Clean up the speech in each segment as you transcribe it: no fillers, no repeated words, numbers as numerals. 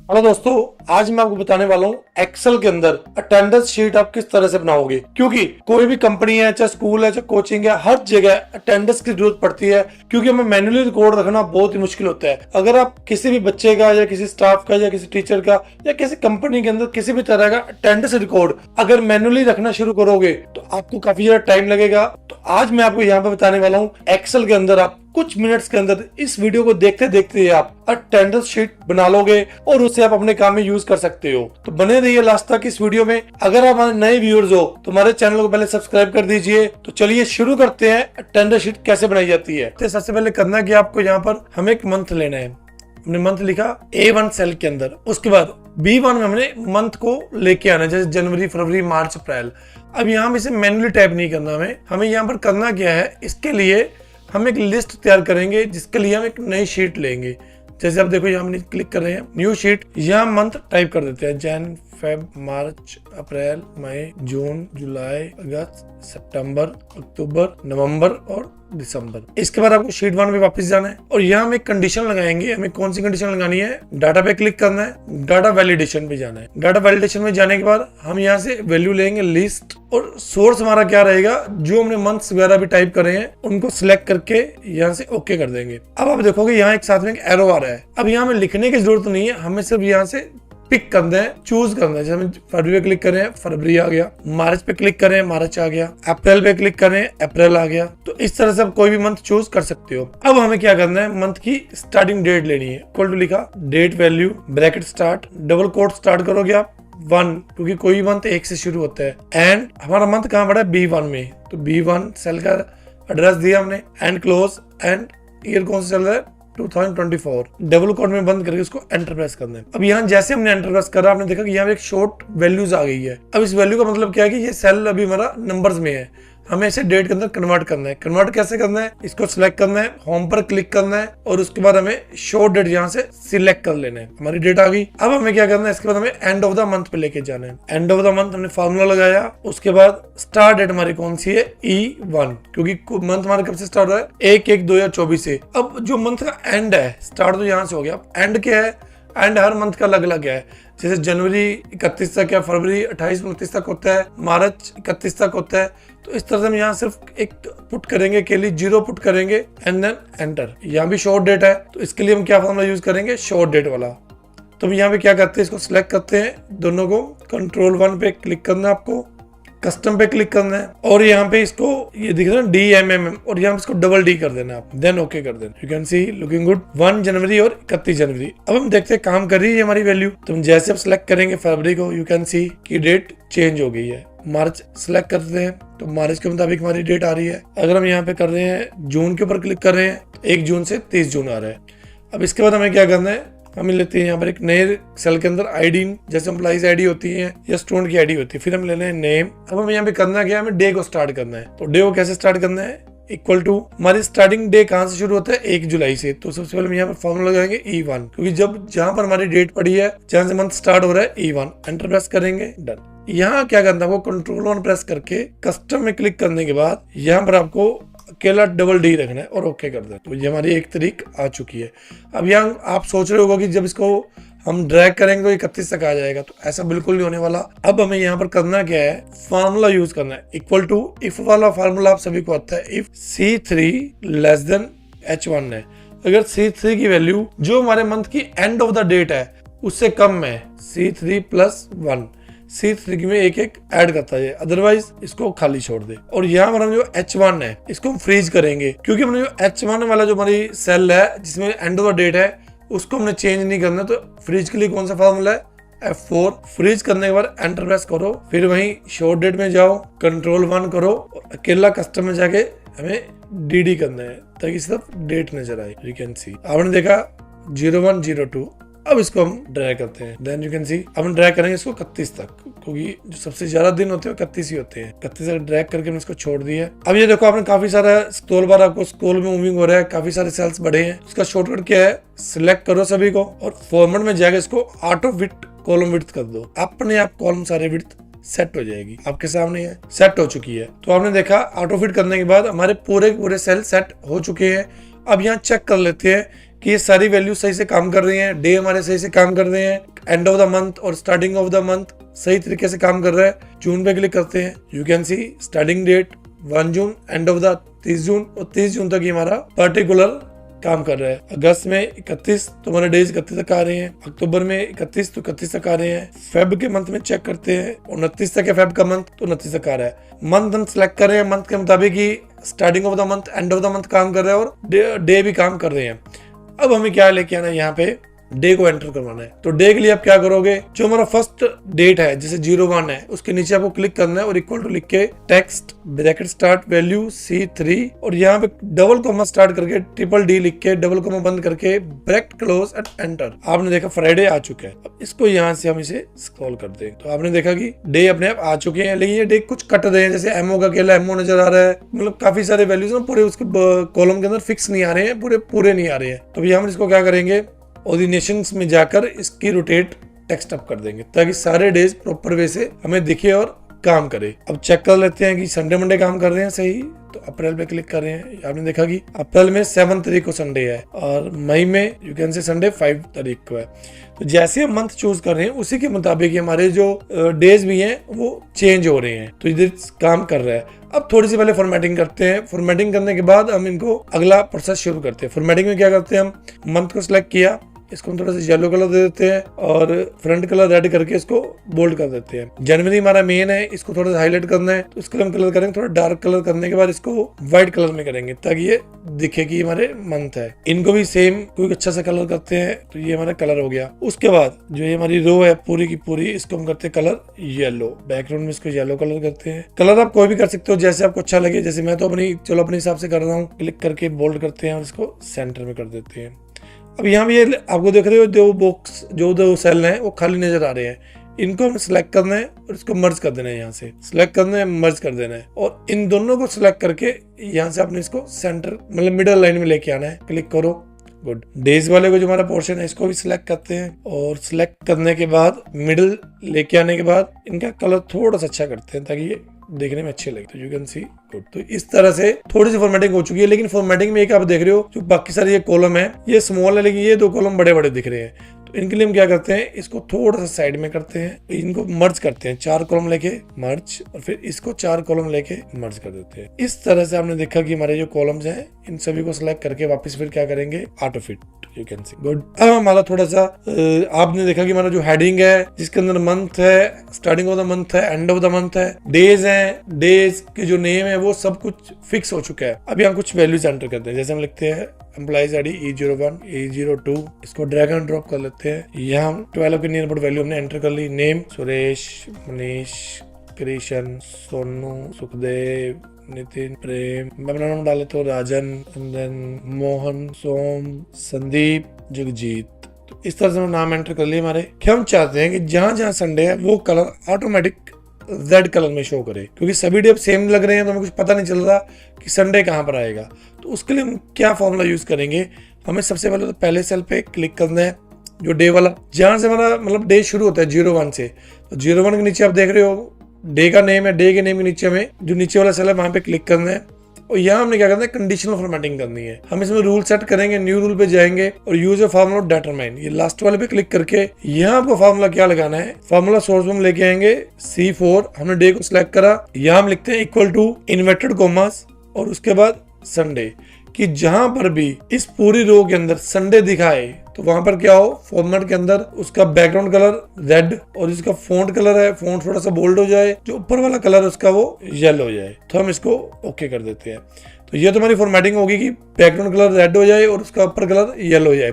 Hello दोस्तों, आज मैं आपको बताने वाला हूँ एक्सेल के अंदर अटेंडेंस शीट आप किस तरह से बनाओगे। क्योंकि कोई भी कंपनी है, चाहे स्कूल है, चाहे कोचिंग है, हर जगह अटेंडेंस की जरूरत पड़ती है। क्योंकि हमें मैन्युअली रिकॉर्ड रखना बहुत ही मुश्किल होता है। अगर आप किसी भी बच्चे का या किसी स्टाफ का या किसी टीचर का या किसी कंपनी के अंदर किसी भी तरह का अटेंडेंस रिकॉर्ड अगर मैन्युअली रखना शुरू करोगे तो आपको काफी ज्यादा टाइम लगेगा। तो आज मैं आपको यहाँ पे बताने वाला हूँ एक्सेल के अंदर आप कुछ मिनट्स के अंदर इस वीडियो को देखते देखते आप अटेंडेंस शीट बना लोगे और उसे आप अपने काम में यूज कर सकते हो। तो बने रहिए लास्ट तक इस वीडियो में। अगर आप हमारे नए व्यूअर्स हो तो हमारे चैनल को पहले सब्सक्राइब कर दीजिए। तो चलिए शुरू करते हैं अटेंडेंस शीट कैसे बनाई जाती है। तो सबसे पहले करना है कि आपको यहाँ पर हमें एक मंथ लेना है। हमने मंथ लिखा A1 सेल के अंदर। उसके बाद B1 में हमने मंथ को लेके आना है, जैसे जनवरी, फरवरी, मार्च, अप्रैल। अब यहाँ इसे मैन्युअली टाइप नहीं करना, हमें यहाँ पर करना क्या है, इसके लिए हम एक लिस्ट तैयार करेंगे जिसके लिए हम एक नई शीट लेंगे। जैसे आप देखो यहाँ हम क्लिक कर रहे हैं न्यू शीट, यहाँ मंथ टाइप कर देते हैं जैन, फेब, मार्च, अप्रैल, मई, जून, जुलाई, अगस्त, सितंबर, अक्टूबर, नवंबर और दिसंबर। इसके बाद आपको शीट 1 पे वापस जाना है और यहाँ हम एक कंडीशन लगाएंगे। हमें कौन सी कंडीशन लगानी है, डाटा पे क्लिक करना है, डाटा वैलिडेशन पे जाना है। डाटा वैलिडेशन में जाने के बाद हम यहाँ से वैल्यू लेंगे लिस्ट, और सोर्स हमारा क्या रहेगा, जो हमने मंथ्स वगैरह भी टाइप करे हैं उनको सिलेक्ट करके यहाँ से ओके कर देंगे। अब आप देखोगे यहाँ एक साथ में एक एरो आ रहा है। अब यहाँ हमें लिखने की जरूरत नहीं है, हमें सिर्फ यहाँ से पिक करना है, चूज करना है। जैसे हम फरवरी पे क्लिक करें, फरवरी आ गया। मार्च पे क्लिक करें, मार्च आ गया। अप्रैल पे क्लिक करें, अप्रैल आ गया। तो इस तरह से आप कोई भी मंथ चूज कर सकते हो। अब हमें क्या करना है, मंथ की स्टार्टिंग डेट लेनी है। इक्वल टू लिखा, date value, bracket start, double quote start करोगे आप 1, क्योंकि कोई भी मंथ 1 से शुरू होता है। एंड हमारा मंथ कहाँ पड़ा है, B1 में। तो B1 सेल का एड्रेस दिया हमने। एंड क्लोज, एंड ईयर कौन सा चल रहा है, 2024। डबल कोट में बंद करके उसको एंटर प्रेस करना है। अब यहाँ जैसे हमने एंटर प्रेस करा, आपने देखा कि यहाँ एक शॉर्ट वैल्यूज आ गई है। अब इस वैल्यू का मतलब क्या है कि ये सेल अभी हमारा नंबर्स में है, हमें इसे डेट के अंदर कन्वर्ट करना है। कन्वर्ट कैसे करना है, इसको सिलेक्ट करना है, होम पर क्लिक करना है और उसके बाद हमें शो डेट यहाँ से सिलेक्ट कर लेना है। हमारी डेट आ गई। अब हमें क्या करना है, इसके बाद हमें एंड ऑफ द मंथ पे लेके जाना है। एंड ऑफ द मंथ हमने फार्मूला लगाया। उसके बाद स्टार्ट डेट हमारी कौन सी है, E1, क्योंकि मंथ हमारा कब से स्टार्ट हो रहा है, 1/1/2024 से। अब जो मंथ का एंड है, स्टार्ट तो यहाँ से हो गया, एंड क्या है, एंड हर मंथ का अलग अलग है। जैसे जनवरी 31 तक है, फरवरी 28-29 तक होता है, मार्च 31 तक होता है। तो इस तरह से हम यहाँ सिर्फ एक पुट करेंगे, के लिए 0 पुट करेंगे एंड देन एंटर। यहाँ भी शॉर्ट डेट है, तो इसके लिए हम क्या फॉर्मूला यूज करेंगे, शॉर्ट डेट वाला। तो हम यहाँ पे क्या करते हैं, इसको सिलेक्ट करते हैं, दोनों को कंट्रोल 1 पे क्लिक करना है, आपको कस्टम पे क्लिक करना है और यहाँ पे इसको ये दिख रहा है DMMM, और यहाँ पे इसको डबल D कर देना आप, देन ओके कर देना। You can C looking good. 1 जनवरी और 31 जनवरी। अब हम देखते हैं काम कर रही है हमारी वैल्यू। तो हम जैसे अब सिलेक्ट करेंगे फरवरी को, यू कैन सी की डेट चेंज हो गई है। मार्च सिलेक्ट करते हैं तो मार्च के मुताबिक हमारी डेट आ रही है। अगर हम यहाँ पे कर रहे हैं जून के ऊपर क्लिक कर रहे हैं तो 1 जून से 30 जून आ रहा है। अब इसके बाद हमें क्या करना है, हमें लेते हैं यहाँ पर एक नए सेल के अंदर आईडी, जैसे एम्प्लॉइज आईडी होती है या स्टूडेंट की आईडी होती है। फिर हम ले लें नेम। अब हमें यहाँ पे करना क्या है, हमें डे को स्टार्ट करना है। तो डे को कैसे स्टार्ट करना है, इक्वल टू हमारी स्टार्टिंग डे कहाँ से शुरू होता है, 1 जुलाई से। तो सबसे पहले हम यहाँ पर फॉर्मूला लगाएंगे E1, क्योंकि जब जहां पर हमारी डेट पड़ी है, जहां से मंथ स्टार्ट हो रहा है, E1 एंटर प्रेस करेंगे, डन। यहाँ क्या करना है, वो कंट्रोल 1 प्रेस करके कस्टम में क्लिक करने के बाद यहाँ पर आपको अकेला डबल D रखना है और ओके कर देना। तो ये हमारी 1 तारीख आ चुकी है। अब यहाँ आप सोच रहे होगा कि जब इसको हम ड्रैग करेंगे तो 31 तक आ जाएगा, तो ऐसा बिल्कुल नहीं होने वाला। अब हमें यहाँ पर करना क्या है, फार्मूला यूज करना है। इक्वल टू, इफ वाला फार्मूला आप सभी को आता है। If C3 less than H1 है, अगर C3 की वैल्यू जो हमारे मंथ की एंड ऑफ द डेट है उससे कम है, C3 + 1, C3 में एक ऐड करता है, अदरवाइज इसको खाली छोड़ दे। और यहाँ पर हम जो H1 है इसको हम फ्रीज करेंगे, क्योंकि हमने जो H1 वाला जो हमारी सेल है जिसमें एंड ऑफ द डेट है उसको हमने चेंज नहीं करना। तो फ्रीज के लिए कौन सा फॉर्मूला है, F4। फ्रीज करने के बाद एंटर प्रेस करो, फिर वहीं शॉर्ट डेट में जाओ, कंट्रोल 1 करो, अकेला कस्टम में जाके हमें DD करना है ताकि सिर्फ डेट नजर आए। यू कैन सी आपने देखा 0102। अब इसको हम ड्रैग करते हैं, देन यू कैन सी अब हम ड्रैग करेंगे इसको 31 तक, क्योंकि जो सबसे ज्यादा दिन होते हैं 31 ही होते हैं। 31 तक ड्रैग करके हमने इसको छोड़ दिया। अब ये देखो आपने काफी सारा स्क्रॉल बार आपको स्क्रॉल में मूविंग हो रहा है, काफी सारे सेल्स बढ़े हैं। उसका शॉर्टकट क्या है, सिलेक्ट करो सभी को और फॉर्मेट में जाकर इसको ऑटो विड्थ कॉलम विड्थ कर दो। अपने आप कॉलम सारे विड्थ सेट हो जाएगी, आपके सामने है, सेट हो चुकी है। तो आपने देखा ऑटो फिट करने के बाद हमारे पूरे सेल सेट हो चुके हैं। अब यहाँ चेक कर लेते हैं कि ये सारी वैल्यू सही से काम कर रही हैं, डे हमारे सही से काम कर रहे हैं, एंड ऑफ द मंथ और स्टार्टिंग ऑफ द मंथ सही तरीके से काम कर रहा है। जून पे क्लिक करते हैं, you can see starting date 1 June, end of the 30 June, और 30 जून तक ये हमारा पर्टिकुलर काम कर रहा है। अगस्त में 31 तो हमारे डेज 31 तक आ रहे हैं, अक्टूबर में 31 तो 31 तक आ रहे हैं, फेब के मंथ में चेक करते हैं 29 तक है फेब का मंथ तो 29 तक आ रहा है। मंथ हम सिलेक्ट कर रहे हैं, मंथ के मुताबिक ही starting of the month end of the month काम कर रहा है और डे भी काम कर रहे हैं। अब हमें क्या लेके आना है, यहाँ पे डे को एंटर करवाना है। तो डे के लिए आप क्या करोगे, जो हमारा फर्स्ट डेट है जैसे 01 है उसके नीचे आपको क्लिक करना है और इक्वल टू लिख के text bracket start value C3 और यहाँ पे डबल कोमा स्टार्ट करके ट्रिपल D लिख के डबल कोमा बंद करके ब्रैकेट क्लोज एंड एंटर। आपने देखा फ्राइडे आ चुका है। अब इसको यहाँ से हम इसे स्क्रॉल कर दें तो आपने देखा कि डे अपने आप आ चुके हैं, लेकिन ये डे कुछ कट रहे हैं। जैसे एमओ का अकेला एमओ नजर आ रहा है, मतलब काफी सारे वैल्यूज ना पूरे उसके कॉलम के अंदर फिक्स नहीं आ रहे हैं, पूरे नहीं आ रहे हैं। तो हम इसको क्या करेंगे, ऑर्डिनेशंस में जाकर इसकी रोटेट टेक्स्ट अप कर देंगे ताकि सारे डेज प्रॉपर वे से हमें दिखे और काम करे। अब चेक कर लेते हैं कि संडे मंडे काम कर रहे हैं सही। तो अप्रैल पे क्लिक कर रहे हैं, आपने देखा कि अप्रैल में 7 तारीख को संडे है और मई में यू कैन से संडे 5 तारीख को है। तो जैसे हम मंथ चूज कर रहे हैं उसी के मुताबिक हमारे जो डेज भी हैं वो चेंज हो रहे हैं। तो इधर काम कर रहा है। अब थोड़ी सी पहले फॉर्मेटिंग करते हैं। फॉर्मेटिंग करने के बाद हम इनको अगला प्रोसेस शुरू करते हैं। फॉर्मेटिंग में क्या करते हैं, हम मंथ को सिलेक्ट किया, इसको हम थोड़ा सा येलो कलर दे देते हैं और फ्रंट कलर रेड करके इसको बोल्ड कर देते हैं। जनवरी हमारा मेन है, इसको थोड़ा सा हाईलाइट करना है तो इसको हम कलर करेंगे, थोड़ा डार्क कलर करने के बाद इसको व्हाइट कलर में करेंगे ताकि ये दिखे कि हमारे मंथ है। इनको भी सेम कोई अच्छा सा कलर करते हैं तो ये हमारा कलर हो गया। उसके बाद जो ये हमारी रो है पूरी की पूरी, इसको हम करते हैं कलर येलो। बैकग्राउंड में इसको येलो कलर करते हैं। कलर आप कोई भी कर सकते हो जैसे आपको अच्छा लगे। जैसे मैं तो अपने हिसाब से कर रहा हूँ। क्लिक करके बोल्ड करते हैं और इसको सेंटर में कर देते हैं। अब यहाँ भी ये आपको देख रहे हो दो बॉक्स जो दो सेल हैं वो खाली नजर आ रहे हैं, इनको हम सिलेक्ट करना है और इसको मर्ज कर देना है। यहाँ से सिलेक्ट करना है, मर्ज कर देना है और इन दोनों को सिलेक्ट करके यहाँ से आपने इसको सेंटर मतलब मिडल लाइन में लेके आना है। क्लिक करो, गुड। डेज वाले को जो हमारा पोर्शन है इसको भी सिलेक्ट करते हैं और सिलेक्ट करने के बाद मिडल लेके आने के बाद इनका कलर थोड़ा सा अच्छा करते हैं ताकि ये देखने में अच्छे लगे। तो यू कैन सी गुड। तो इस तरह से थोड़ी सी फॉर्मेटिंग हो चुकी है, लेकिन फॉर्मेटिंग में एक आप देख रहे हो जो बाकी सारे ये कॉलम है ये स्मॉल है, लेकिन ये दो कॉलम बड़े बड़े दिख रहे हैं। तो इनके लिए हम क्या करते हैं, इसको थोड़ा सा साइड में करते हैं, इनको मर्ज करते हैं। 4 कॉलम लेके मर्ज और फिर इसको 4 कॉलम लेके मर्ज कर देते हैं। इस तरह से आपने देखा कि हमारे जो कॉलम्स हैं इन सभी को सिलेक्ट करके वापस फिर क्या करेंगे, auto fit. You can C good. अब हमारा थोड़ा सा आपने देखा कि हमारा जो हेडिंग है जिसके अंदर मंथ है, स्टार्टिंग ऑफ द मंथ है, एंड ऑफ द मंथ है, डेज हैं, डेज के जो नेम है वो सब कुछ फिक्स हो चुका है। अभी हम कुछ वैल्यूज एंटर करते हैं। जैसे हम लिखते हैं एम्प्लॉइज आईडी E01 E02, इसको ड्रैग एंड ड्रॉप कर लेते हैं। यहाँ 12 की नियर अबाउट वैल्यू हमने एंटर कर ली। नेम सुरेश, मनीष, कृष्ण, सोनू, सुखदेव, नितिन, प्रेम। मैं अपना नाम डाले तो राजन, मोहन, सोम, संदीप, जगजीत। तो इस तरह से नाम एंटर कर लिए हमारे। क्या हम चाहते हैं कि जहां जहां संडे है वो कलर ऑटोमेटिक रेड कलर में शो करे, क्योंकि सभी डे सेम लग रहे हैं तो हमें कुछ पता नहीं चल रहा कि संडे कहाँ पर आएगा। तो उसके लिए हम क्या फॉर्मूला यूज करेंगे, हमें सबसे पहले तो पहले सेल पे क्लिक करना है जो डे वाला, जहां से हमारा मतलब डे शुरू होता है 01 से। तो 01 के नीचे आप देख रहे हो डे का नेम है, डे के नेम के नीचे हमें जो नीचे वाला सेल है वहां पे क्लिक करना है और यहाँ हमने क्या करना है, कंडीशनल फॉर्मेटिंग करनी है। हम इसमें रूल सेट करेंगे, न्यू रूल पे जाएंगे और यूज ए फार्मूला डिटरमाइन, ये लास्ट वाले पे क्लिक करके यहाँ आपको फार्मूला क्या लगाना है, फार्मूला सोर्स में लेके आएंगे C4। हमने डे को सिलेक्ट करा, यहाँ हम लिखते हैं इक्वल टू इन्वर्टेड कॉमास और उसके बाद संडे, कि जहां पर भी इस पूरी रो के अंदर संडे दिखाए तो वहां पर क्या हो, फॉर्मेट के अंदर उसका बैकग्राउंड कलर रेड और इसका फॉन्ट कलर है, फॉन्ट थोड़ा सा बोल्ड हो जाए, जो ऊपर वाला कलर उसका वो येलो हो जाए। तो हम इसको ओके कर देते हैं। तो ये तो हमारी फॉर्मेटिंग होगी कि बैकग्राउंड कलर रेड हो जाए और उसका ऊपर कलर येलो हो जाए।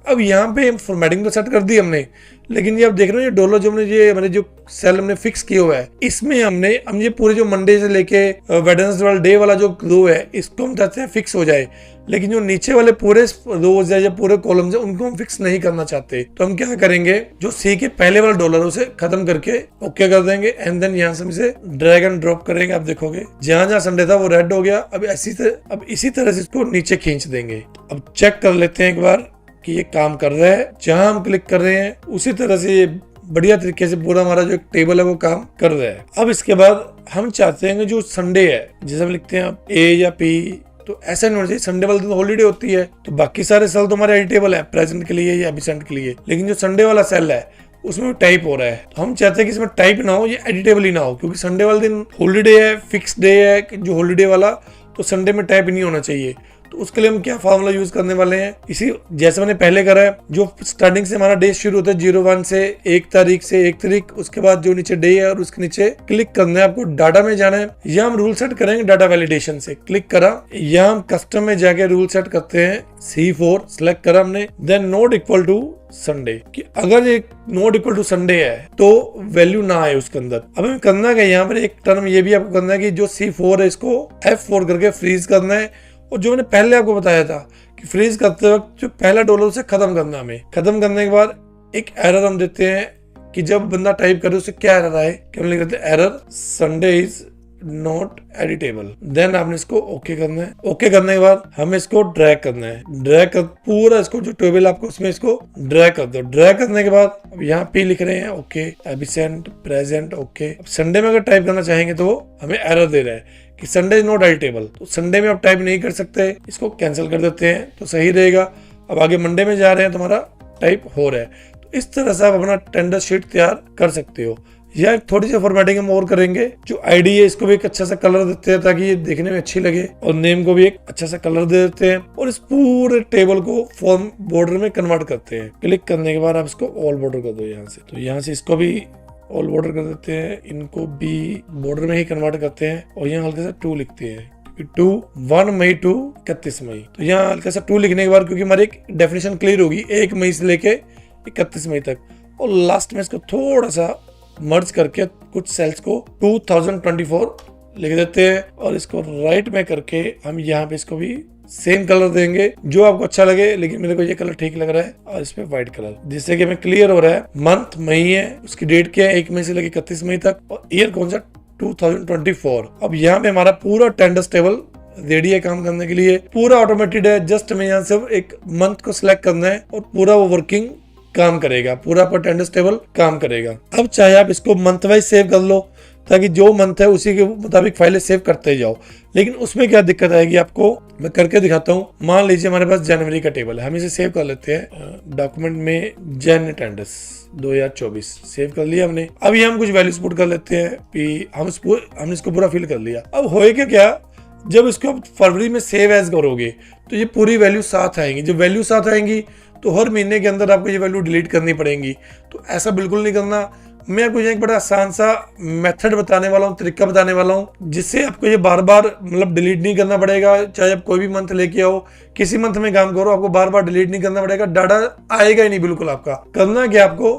अब यहाँ पे फॉर्मेटिंग तो सेट कर दी हमने, लेकिन ये आप देख रहे हो ये डॉलर जो हमने ये हमारे जो सेल हमने फिक्स किया हुआ है इसमें हम ये पूरे जो मंडे से लेके वेडनेसडे वाला डे वाला जो रो है इसको हम चाहते हैं फिक्स हो जाए, लेकिन जो नीचे वाले पूरे रोज है या पूरे कॉलम्स है उनको हम फिक्स नहीं करना चाहते। तो हम क्या करेंगे, जो सी के पहले वाले डॉलर उसे खत्म करके ओके कर देंगे एंड देन यहाँ से हम इसे ड्रैग एंड ड्रॉप करेंगे। आप देखोगे जहां जहां संडे था वो रेड हो गया। अब इसी तरह से इसको नीचे खींच देंगे। अब चेक कर लेते हैं एक बार कि ये काम कर रहा है। जहां हम क्लिक कर रहे हैं उसी तरह से ये बढ़िया तरीके से पूरा हमारा जो एक टेबल है वो काम कर रहा है। अब इसके बाद हम चाहते हैं कि जो संडे है जैसे हम लिखते हैं A या P, तो ऐसा नहीं होना चाहिए संडे वाले दिन हॉलीडे होती है तो बाकी सारे सेल तो हमारे एडिटेबल है प्रेजेंट के लिए या एबिसेंट के लिए, लेकिन जो संडे वाला सेल है उसमें टाइप हो रहा है तो हम चाहते हैं कि इसमें टाइप ना हो, ये एडिटेबल ही ना हो, क्योंकि संडे वाले दिन हॉलीडे है, फिक्स डे है जो हॉलीडे वाला, तो संडे में टाइप नहीं होना चाहिए। तो उसके लिए हम क्या फार्मूला यूज करने वाले हैं, इसी जैसे मैंने पहले करा है, जो स्टार्टिंग से हमारा डे शुरू होता है 01 से 1 तारीख से 1 तारीख, उसके बाद जो नीचे डे है और उसके नीचे क्लिक करना है, आपको डाटा में जाना है, या हम रूल सेट करेंगे डाटा वैलिडेशन से, क्लिक करा, या हम कस्टम में जाके रूल सेट करते हैं C4 सिलेक्ट करा हमने, then not equal to Sunday, कि अगर ये नॉट इक्वल टू संडे है तो वैल्यू ना आए उसके अंदर। अब हमें करना क्या, यहाँ पर एक टर्म ये भी आपको करना है कि जो C4 है इसको F4 करके फ्रीज करना है, और जो मैंने पहले आपको बताया था कि फ्रीज करते वक्त जो पहला डॉलर उसे खत्म करना, हमें खत्म करने के बाद एक एरर हम देते हैं कि जब बंदा टाइप करे उसे क्या एरर आए, कि हम लिख देते हैं error Sunday is not editable, then आपने इसको ओके करना है। ओके करने के बाद हमें इसको ड्रैग करना है, ड्रैग कर पूरा इसको जो टेबल आपको उसमें इसको ड्रैग कर दो। ड्रैग करने के बाद अब यहाँ पे लिख रहे हैं ओके एबिसेंट प्रेजेंट ओके। अब संडे में अगर टाइप करना चाहेंगे तो हमें एरर दे रहा है कि संडे इज नॉट एडिटेबल, तो संडे में आप टाइप नहीं कर सकते, इसको कैंसिल कर देते हैं तो सही रहेगा। अब आगे मंडे में जा रहे हैं तो हमारा टाइप हो रहा है। तो इस तरह से आप अपना अटेंडेंस शीट तैयार कर सकते हो। या थोड़ी सी फॉर्मेटिंग हम और करेंगे, जो आईडी है इसको भी एक अच्छा सा कलर देते हैं ताकि ये देखने में अच्छी लगे, और नेम को भी एक अच्छा सा कलर दे देते हैं, और इस पूरे टेबल को फॉर्म बॉर्डर में कन्वर्ट करते हैं। क्लिक करने के बाद आप इसको ऑल बॉर्डर कर दो यहाँ से, तो यहाँ से इसको भी ऑल बॉर्डर कर देते हैं, इनको भी बॉर्डर में ही कन्वर्ट करते हैं, और यहाँ हल्का सा 2 लिखते हैं, 1 मई टू 31 मई। तो यहाँ हल्का सा 2 लिखने के बाद क्योंकि हमारी एक डेफिनेशन क्लियर होगी 1 मई से लेके 31 मई तक, और लास्ट में इसको थोड़ा सा मर्ज करके कुछ सेल्स को 2024 लिख देते हैं, और इसको राइट में करके हम यहाँ पे इसको भी सेम कलर देंगे जो आपको अच्छा लगे, लेकिन मेरे को ये कलर ठीक लग रहा है, और इस पे व्हाइट कलर, जिससे कि हमें क्लियर हो रहा है मंथ मई है, उसकी डेट क्या है 1 मई से लेके 31 मई तक, और ईयर कौन सा 2024। अब यहाँ पे हमारा पूरा अटेंडेंस टेबल रेडी है काम करने के लिए, पूरा ऑटोमेटेड है, जस्ट हमें यहाँ से एक मंथ को सिलेक्ट करना है और पूरा वो वर्किंग काम करेगा, पूरा अटेंडेंस टेबल काम करेगा। अब चाहे आप इसको मंथ वाइज सेव कर लो ताकि जो मंथ है उसी के मुताबिक फाइलें सेव करते जाओ, लेकिन उसमें क्या दिक्कत आएगी आपको, मैं करके दिखाता हूँ। मान लीजिए हमारे पास जनवरी का टेबल है, हम इसे सेव कर लेते हैं डॉक्यूमेंट में, जन अटेंडेंस 2024 सेव कर लिया हमने। अब ये हम कुछ वैल्यूज पुट कर लेते हैं कि हमने इसको पूरा फिल कर लिया। अब होएगा क्या, जब इसको आप फरवरी में सेव एज करोगे तो ये पूरी वैल्यू साथ आएंगी, जब वैल्यू साथ आएंगी तो हर महीने के अंदर आपको ये वैल्यू डिलीट करनी पड़ेगी। तो ऐसा बिल्कुल नहीं करना। मैं आपको एक बड़ा आसान सा मेथड बताने वाला हूँ, तरीका बताने वाला हूँ, जिससे आपको ये बार बार मतलब डिलीट नहीं करना पड़ेगा। चाहे आप कोई भी मंथ लेके आओ, किसी मंथ में काम करो, आपको बार बार डिलीट नहीं करना पड़ेगा, डाटा आएगा ही नहीं बिल्कुल आपका। करना क्या आपको,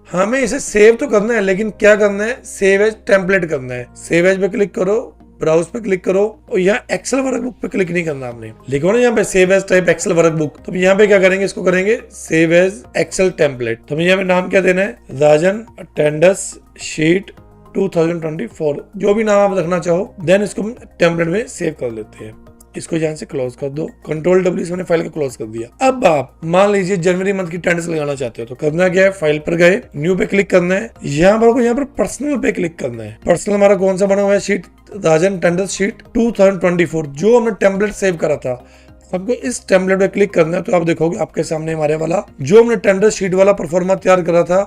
हमें इसे सेव तो करना है, लेकिन क्या करना है, सेव एज टेम्पलेट करना है। सेव एज पे क्लिक करो, ब्राउज पे क्लिक करो, और यहाँ एक्सेल वर्कबुक पे क्लिक नहीं करना आपने, लिखो ना यहाँ पे save as type Excel workbook. तो यहाँ पे क्या करेंगे, इसको करेंगे सेव एज एक्सेल टेम्पलेट। तो हमें यहाँ पे नाम क्या देना है, राजन अटेंडेंस शीट 2024, जो भी नाम आप रखना चाहो, देन इसको टेम्पलेट में सेव कर लेते हैं। इसको यहाँ से क्लोज कर दो, Ctrl+W से मैंने फाइल को क्लोज कर दिया। अब आप मान लीजिए जनवरी मंथ की अटेंडेंस लगाना चाहते हो, तो करना क्या है, फाइल पर गए, न्यू पे क्लिक करना है, यहाँ पर पर्सनल पे क्लिक करना है। पर्सनल हमारा कौन सा बना हुआ है, शीट राजन अटेंडेंस शीट 2024, जो हमने टेम्पलेट सेव करा था। आपको इस टेम्पलेट पे क्लिक करना है, तो आप देखोगे आपके सामने हमारे वाला जो हमने अटेंडेंस शीट वाला परफॉर्मा तैयार करा था,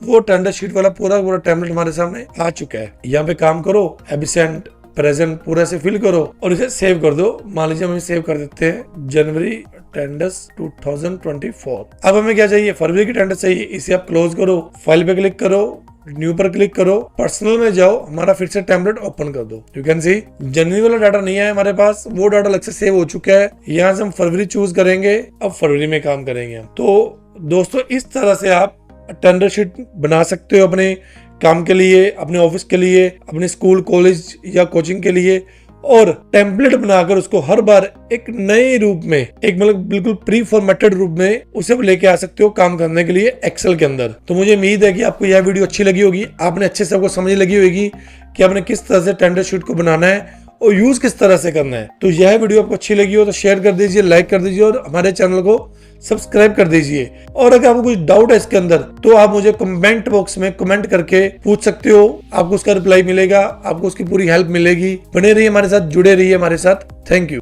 वो अटेंडेंस शीट वाला पूरा टेम्पलेट हमारे सामने आ चुका है। यहाँ पे काम करो, एबिसेंट प्रेजेंट पूरा से फिल करो और इसे सेव कर दो। मान लीजिए हम सेव कर देते हैं जनवरी अटेंडेंस 2024। अब हमें क्या चाहिए, फरवरी की अटेंडेंस चाहिए, इसे आप क्लोज करो, फाइल पे क्लिक करो, न्यू पर क्लिक करो, पर्सनल में जाओ, हमारा फिर से टेम्पलेट ओपन कर दो। यू कैन सी जनवरी वाला डाटा नहीं है हमारे पास, वो डाटा अलग से सेव हो चुका है। यहाँ से हम फरवरी चूज करेंगे, अब फरवरी में काम करेंगे। तो दोस्तों इस तरह से आप अटेंडेंस शीट बना सकते हो अपने काम के लिए, अपने ऑफिस के लिए, अपने स्कूल कॉलेज या कोचिंग के लिए, और टेम्पलेट बनाकर उसको हर बार एक नए रूप में, एक मतलब बिल्कुल प्री फॉर्मेटेड रूप में उसे लेके आ सकते हो काम करने के लिए एक्सेल के अंदर। तो मुझे उम्मीद है कि आपको यह वीडियो अच्छी लगी होगी, आपने अच्छे से आपको समझ लगी होगी कि आपने किस तरह से अटेंडेंस शीट को बनाना है और यूज किस तरह से करना है। तो यह वीडियो आपको अच्छी लगी हो तो शेयर कर दीजिए, लाइक कर दीजिए और हमारे चैनल को सब्सक्राइब कर दीजिए। और अगर आपको कुछ डाउट है इसके अंदर तो आप मुझे कमेंट बॉक्स में कमेंट करके पूछ सकते हो, आपको उसका रिप्लाई मिलेगा, आपको उसकी पूरी हेल्प मिलेगी। बने रहिए हमारे साथ, जुड़े रहिए हमारे साथ। Thank you.